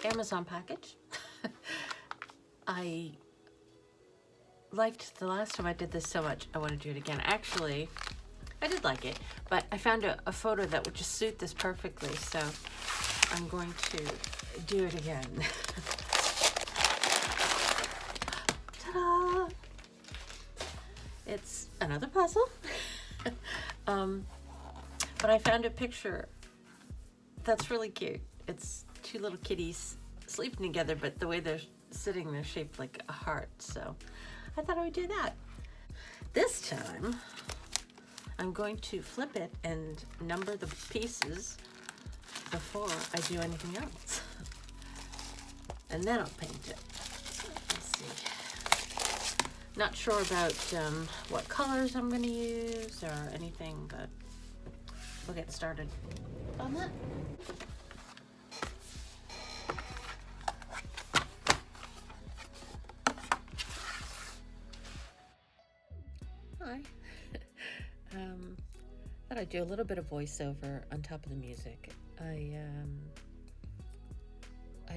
Amazon package. I liked the last time I did this so much, I want to do it again. Actually, I did like it, but I found a photo that would just suit this perfectly, so I'm going to do it again. Ta-da! It's another puzzle. But I found a picture that's really cute. It's two little kitties sleeping together, but the way they're sitting, they're shaped like a heart, so I thought I would do that. This time, I'm going to flip it and number the pieces before I do anything else. And then I'll paint it. Let's see. Not sure about what colors I'm going to use or anything, but we'll get started on that. Hi. Thought I'd do a little bit of voiceover on top of the music. I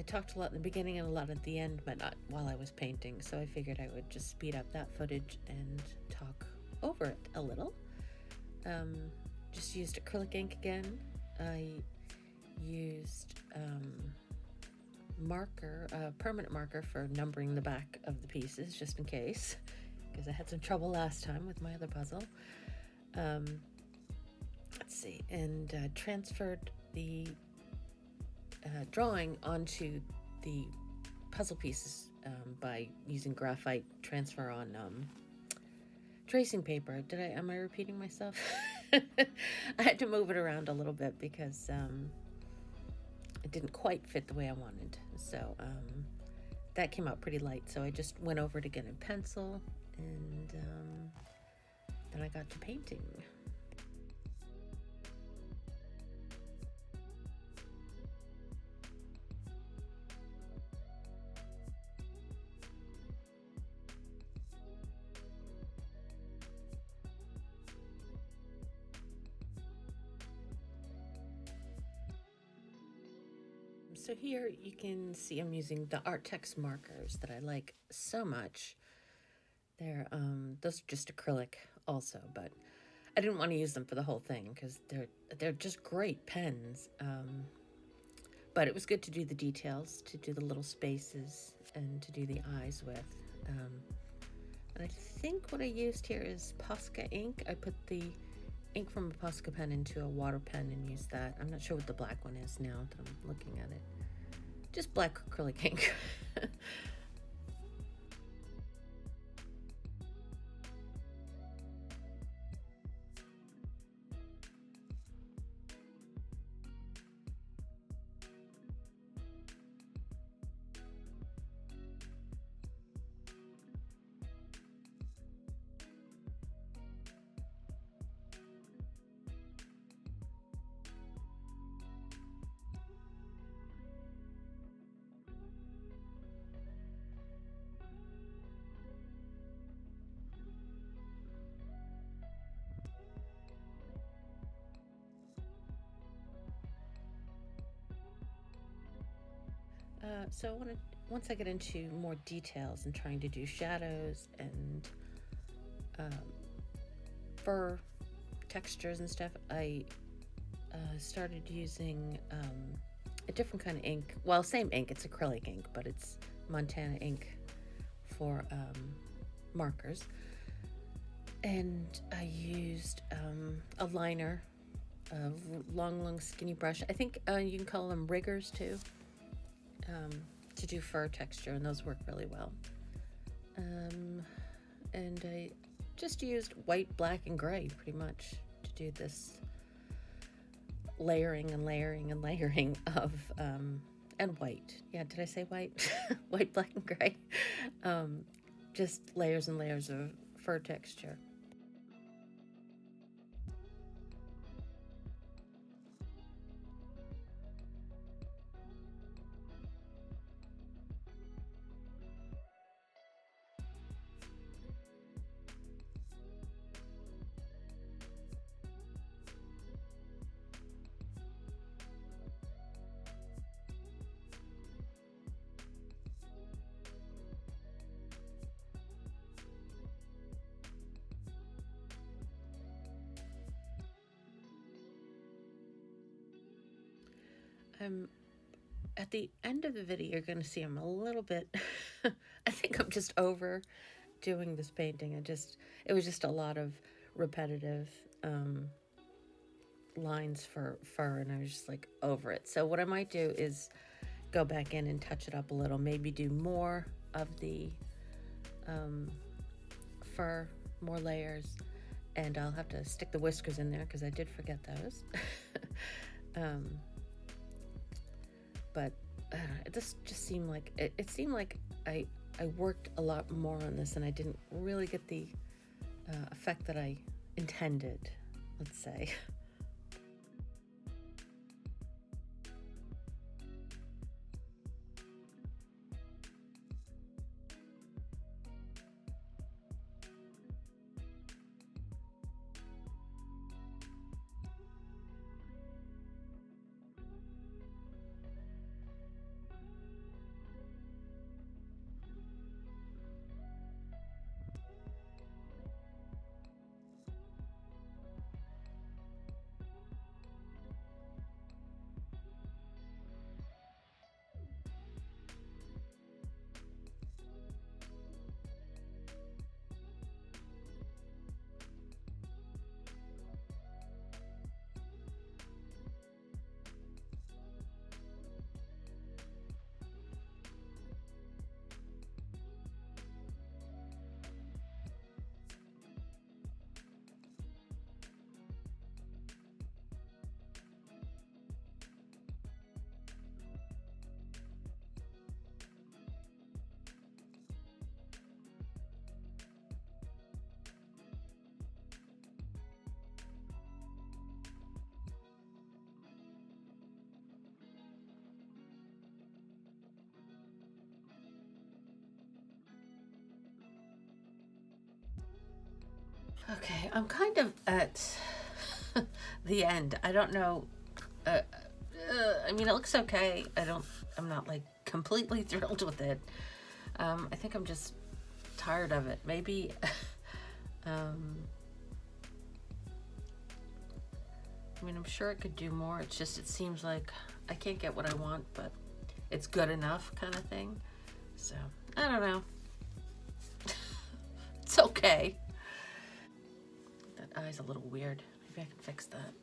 talked a lot in the beginning and a lot at the end, but not while I was painting, so I figured I would just speed up that footage and talk over it a little. Just used acrylic ink again. I used permanent marker for numbering the back of the pieces, just in case, because I had some trouble last time with my other puzzle. Let's see, and transferred the drawing onto the puzzle pieces by using graphite transfer on tracing paper. Am I repeating myself? I had to move it around a little bit because it didn't quite fit the way I wanted. So that came out pretty light. So I just went over it again in pencil, and then I got to painting. So here you can see I'm using the art text markers that I like so much. They're those are just acrylic also, but I didn't want to use them for the whole thing because they're just great pens. But it was good to do the details, to do the little spaces, and to do the eyes with. And I think what I used here is Posca ink. I put the ink from a Posca pen into a water pen and used that. I'm not sure what the black one is now that I'm looking at it. Just black acrylic ink. So once I get into more details and trying to do shadows and fur textures and stuff, I started using a different kind of ink. Well, same ink, it's acrylic ink, but it's Montana ink for markers. And I used a liner, a long skinny brush. I think you can call them riggers too. To do fur texture, and those work really well. And I just used white, black, and gray pretty much to do this layering and layering and layering of and white. Yeah, did I say white? White, black, and gray. Just layers and layers of fur texture. I'm at the end of the video, you're going to see I'm a little bit, I think I'm just over doing this painting. It was just a lot of repetitive lines for fur, and I was just like over it. So what I might do is go back in and touch it up a little, maybe do more of the fur, more layers, and I'll have to stick the whiskers in there because I did forget those. But it just seemed like it seemed like I worked a lot more on this, and I didn't really get the effect that I intended, let's say. Okay, I'm kind of at the end. I don't know. I mean, it looks okay. I'm not like completely thrilled with it. I think I'm just tired of it. Maybe, I mean, I'm sure it could do more. It's just, it seems like I can't get what I want, but it's good enough kind of thing. So, I don't know. It's okay. That eye's a little weird. Maybe I can fix that.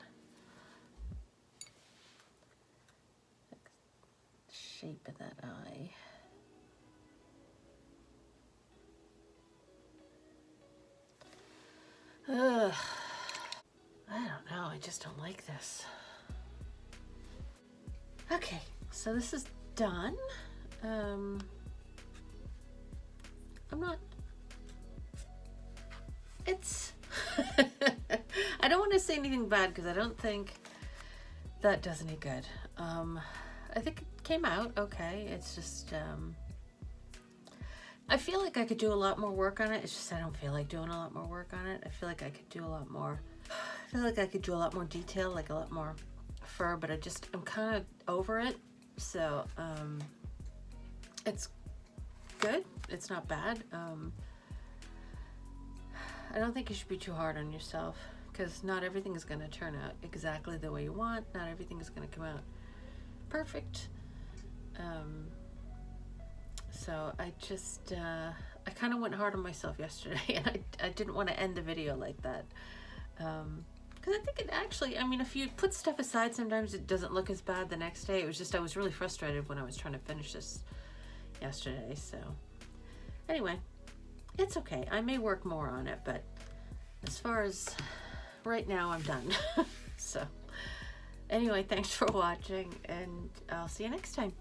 Shape of that eye. Ugh. I don't know, I just don't like this. Okay, so this is done. I'm not, it's, I don't want to say anything bad because I don't think that does any good. I think it came out okay. It's just, I feel like I could do a lot more work on it. It's just I don't feel like doing a lot more work on it. I feel like I could do a lot more. I feel like I could do a lot more detail, like a lot more fur, but I'm kind of over it. So, it's good. It's not bad. I don't think you should be too hard on yourself because not everything is going to turn out exactly the way you want. Not everything is going to come out perfect. So I just, I kind of went hard on myself yesterday, and I didn't want to end the video like that. Because I think it actually, I mean, if you put stuff aside, sometimes it doesn't look as bad the next day. It was just, I was really frustrated when I was trying to finish this yesterday. So anyway, it's okay. I may work more on it, but as far as right now, I'm done. So anyway, thanks for watching, and I'll see you next time.